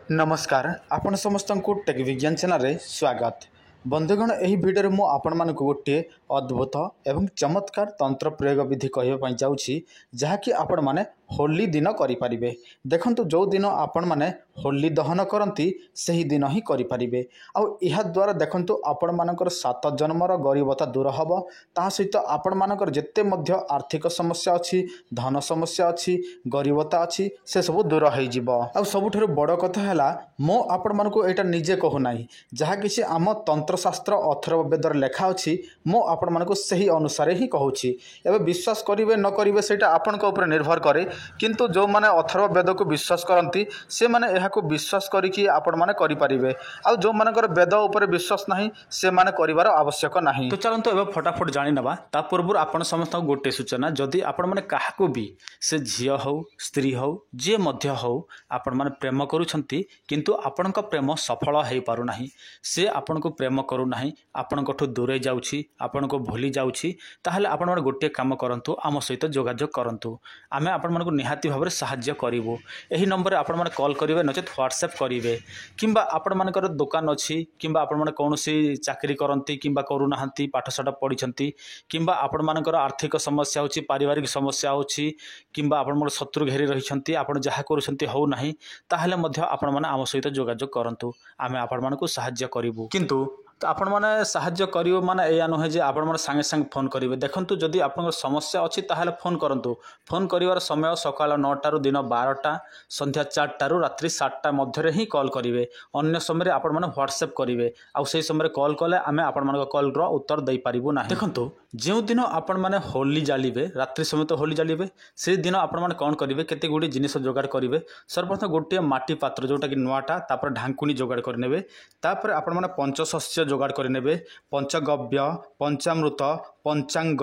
नमस्कार आपण समस्त को टेक विज्ञान चैनल रे स्वागत। बंधुगण यही भिडियो मु आपण मानक गोटे अद्भुत एवं चमत्कार तंत्र प्रयोग विधि कहवाई जाऊँगी जहाँकि आपण माने होली दिन करें। देखंतु जो दिन आपण माने होली दहन करती से दिन ही करें। आउ द्वारा देखंतु आपण मानकर 7 जन्मर गरीबता दूर हम ता सहित आपण मानकर जेते मध्य आर्थिक समस्या अच्छी धन समस्या अच्छी गरीबता अच्छी से सब दूर हो। सबुठ बड़ कथा है मो आपण मानक यहाँ निजे कहूना जहाँ कि आम तंत्रशास्त्र अथर्व वेदर लेखा अच्छी मो आपण मानक सही अनुसार ही कहूँ। एवं विश्वास करेंगे न करेंगे से आपण निर्भर करे किंतु जो माने अथर्व वेद को विश्वास करती से माने यह विश्वास करिकी आपण माने करि परिबे। आ जो मानकर वेद उपर विश्वास नहीं से माने करिवार आवश्यक नहीं। तो चलंतु एबे फटाफट जानि नबा ता पूर्व आपण समस्त गोटे सूचना जदि आपण माने काहाको भी से झियो हो स्त्री हो जे मध्य हो आपण माने प्रेम करूछंती किंतु आपणक प्रेम सफल हेई पारु नाही से आपणको प्रेम करू नाही आपणकठु दूरे जाउछि आपणको भूली जाउछि ताहाले आपण माने गोटे काम करंतु आम सहित जोगाजोग करंतु आमे आपण मानक निहाती भाव साहाय्य करूँ। यही नंबर आपण मैंने कॉल करेंगे नचेत व्हाट्सएप करेंगे किंबा आपण मानकर दुकान अच्छी किंबा आपण मैंने कौन चाकरी करती किंबा करूना पाठशाठ पढ़ी किंबा आपण मानकर आर्थिक समस्या होची पारिवारिक समस्या होची किंबा आपण मोर शत्रु घेरी रही आपण जहाँ करूछंती हो नाही ताहले मध्य आपण माने आम सहित जोगाजोग करंतु आमे आपण मानकु साहाय्य करिवु। किंतु तो आपण मैंने साहाय्य करियो माने एया नुहे जे आपण मैंने सांगे सांगे फोन करेंगे। देखंतु जदि आपन समस्या अच्छी ताहले फोन करंतु। फोन करिवार समय सकाळ 9टा रु दिन 12टा संध्या 4टा रु रात्रि 7टा मध्य ही कॉल करेंगे। अन्य समय आपण मैंने व्हाट्सएप करेंगे आउ से समय कॉल कले आमे आपण मान कॉल रो उत्तर दे पारिबु नाही। देखंतु जो दिन आपण मैंने होली जालिबे रात्रि समय तो होली जालिबे से दिन आपण मैंने कौन करेंगे केते गुडी जिनिस जोगाड़ करेंगे। सर्वप्रथम गोटे माटी पात्र जोटा कि नुआटा तापर ढांकुनी जोगाड़ करनेबे तापर आपण मैंने पंचशस्य जोगाड़ करनेबे पंचगव्य पंचामृत पंचांग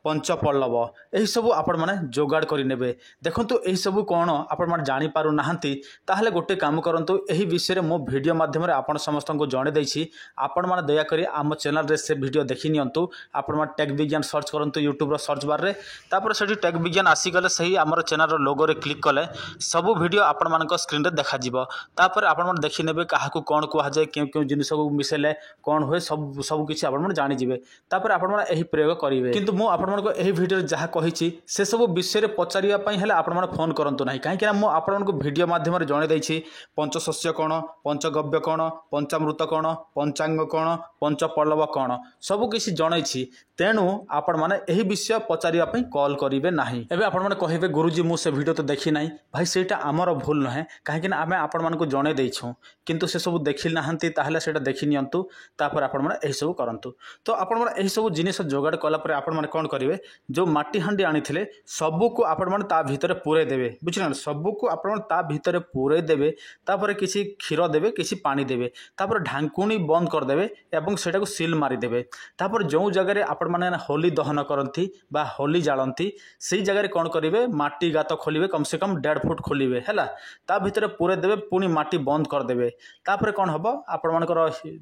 पंचपल्लव यही सबू आपण माने जोगाड़ करनेबे। देखंतु यही सबू कौन आपण माने जानि पारु नाहंती ताहले गोटे काम करंतु एही विषय मो वीडियो माध्यम रे आपण समस्त को जणे दैछि आपण माने दया करी आम चैनल रे से वीडियो देखि नियंतु। आपण माने टेक विज्ञान सर्च करंतु यूट्यूब रो सर्च बार रे तापर सेठी टेक विज्ञान आसी गले सही हमर चैनल रो लोगो रे क्लिक कले सबू वीडियो आपण मानक स्क्रीन रे देखा जिवो। तापर आपण माने देखि नेबे काहाकू कोन कुहा जाय केउ जिनिस को मिसेले कोन होय सब किछि आपण माने जानि जिवे। तापर आपण माने एही प्रयोग करिवे। किंतु मो आपण मानक एही वीडियो जहाँ कही से सब विषय में पचारे आप फोन करूँ ना कहीं मुझे आपण भिडियो मध्यम जन देती पंचशस्य कौन पंचगव्य कौन पंचामृत कौन पंचांग कौन पंचपल्लव कौन सबकि जनई तेणु आपण मैंने यही विषय पचारे कॉल करेंगे ना। एवं आपण मैंने कहे गुरुजी मुझे वीडियो तो देखी ना भाई सेटा आमर भूल नुहे कहीं आम आपण मानक जन देछूँ किंतु से सब देखी ना से देखी नियंतु तापर आपण मैंने यही सब करंतु। तो आपण मैंने यही सब जिनिस जोगाड़ कलापर आपण मैंने कौन करेंगे जो माटी हांडी आनी सबको आपण मैंने ता भितर पूरे देवे बुझे सबको आपण ता भितर पूरे देवे तापर किसी क्षीर देवे किसी पानी देवे तापर ढांकुणी बंद करदेवे एवं सेटा को सील मारिदेवे। तापर जो जगह आपण मैंने होली दहन करती बा होली जालती से जगह कौन करेंगे माटी गात खोलिए कम से कम 1.5 फुट खोलिए है ता भितर पूरे देवे पुणी माटी बंद करदेवे। तापर कौन हम आपण मानकर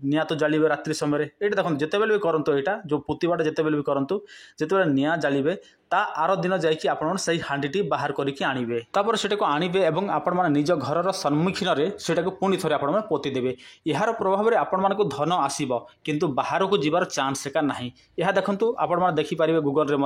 निआ तो जालिबे रात्रि समय ये देखो जिते भी करंतु यहाँ जो पुतिबाटा जिते भी करंतु जिते निआ जालिबे ता आर दिन जाइए आपण से हांडी बाहर करके आणवे तापर सेटा को आणवे एवं आपण माने निज घर सम्मुखीन रे सेटा को पुणी थरे आपण माने पोती देबे। यार प्रभाव रे आपण मानक धन आसीबो किंतु बाहर को जीवार चांस एका नाही। यह देखंतु आपण माने देखि पारिबे गूगल रे